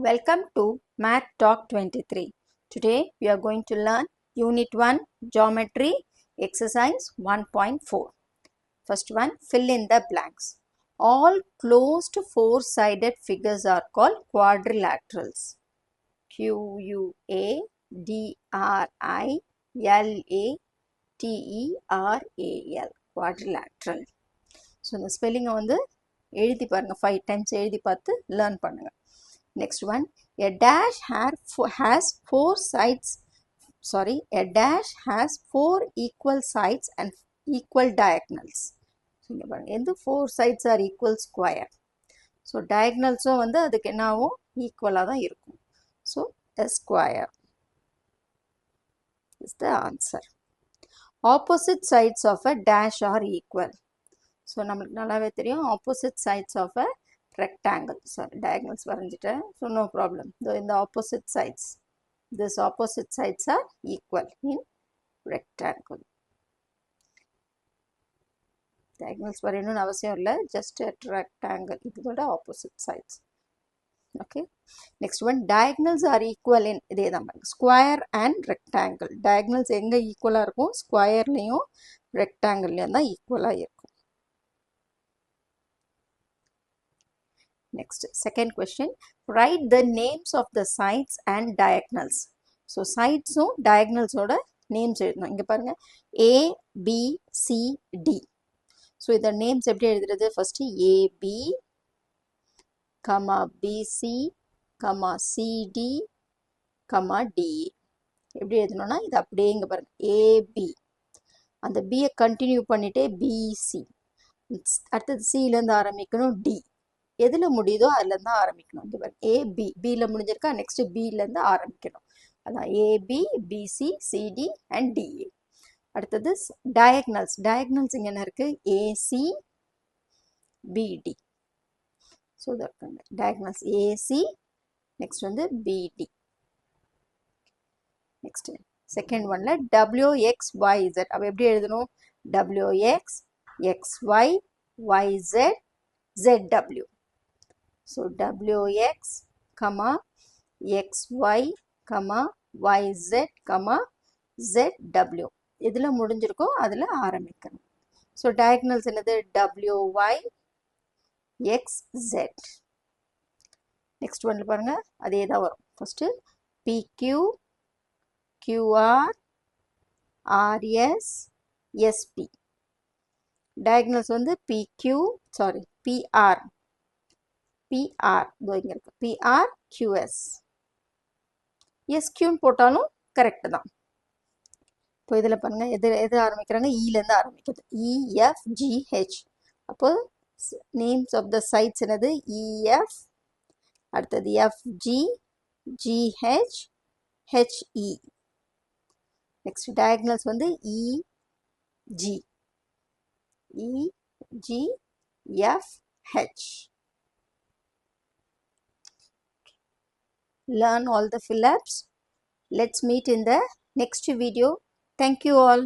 Welcome to Math Talk 23. Today we are going to learn Unit 1 Geometry Exercise 1.4. First one, fill in the blanks. All closed four-sided figures are called quadrilaterals. Quadrilateral. Quadrilateral. So இந்த ஸ்பெல்லிங்கை வந்து எழுதி பாருங்க 5 times எழுதி பார்த்து learn பண்ணுங்க. Next one, a dash has four sides. A dash has four equal sides and equal diagonals. So இங்க பாருங்க எந்த four sides are equal square. So diagonalஸும் வந்து அதுக்கு என்னாகும் ஈக்குவலா தான் இருக்கும். So a square is the answer. Opposite sides of a dash are equal. So நம்மளுக்கு நல்லாவே தெரியும் opposite sides of a rectangle. Sorry, diagonals வரைஞ்சிட்டேன். So no problem. Though in the opposite sides, these opposite sides are equal in rectangle. Diagonals வரையணும்னு அவசியம் இல்லை. Just at rectangle. இதோட opposite sides. Okay. Next one, diagonals are equal in இதே தான் பாருங்க. Square and rectangle. Diagonals எங்க ஈக்குவலா இருக்கும்? ஸ்கொயர்லையும் ரெக்டாங்கிள்லையும் தான் ஈக்குவலா இருக்கும். Next, second question, write the names of the sides and diagonals. So, sides and diagonals oda names எழுதணும். இங்க பாருங்க A, B, C, D. So, இந்த names எப்படி எழுதுறது? First, AB, BC, CD, D. எப்படி எழுதணும்னா இது அப்படியே இங்க பாருங்க AB. அந்த B கண்டினியூ பண்ணிட்டே BC. அடுத்தது C ல இருந்து ஆரம்பிக்கணும் D. எதுல முடியுதோ அதுல இருந்து ஆரம்பிக்கணும். இங்க பாருங்க A B B ல முடிஞ்சிருக்கா, நெக்ஸ்ட் B ல இருந்து ஆரம்பிக்கணும். அதான் AB, BC, CD and DA. அடுத்தது diagonals. Diagonals இங்க என்ன இருக்கு? AC, BD. So that diagonals AC, next வந்து BD. Next second oneல WXYZ. அப்ப எப்படி எழுதணும்? WX, XY, YZ, ZW. So WX, XY, YZ, ZW. இதில் முடிஞ்சிருக்கோ அதில் ஆரம்பிக்கணும். So diagonals என்னது? WY, XZ. Next one பாருங்க அதே தான் வரும். First PQ, QR, RS, SP. Diagonals வந்து PR. இங்க இருக்கு. PR, QS. SQ போட்டாலும் கரெக்ட் தான். இப்போ இதில் பாருங்க எது ஆரம்பிக்கிறாங்க? ஈல இருந்து ஆரம்பிக்குது. EFGH. அப்போ நேம்ஸ் ஆஃப் த சைட்ஸ் என்னது? EF, அடுத்தது FG, GH, HE. Next diagonals வந்து EG, FH. Learn all the fill-ups. Let's meet in the next video. Thank you all.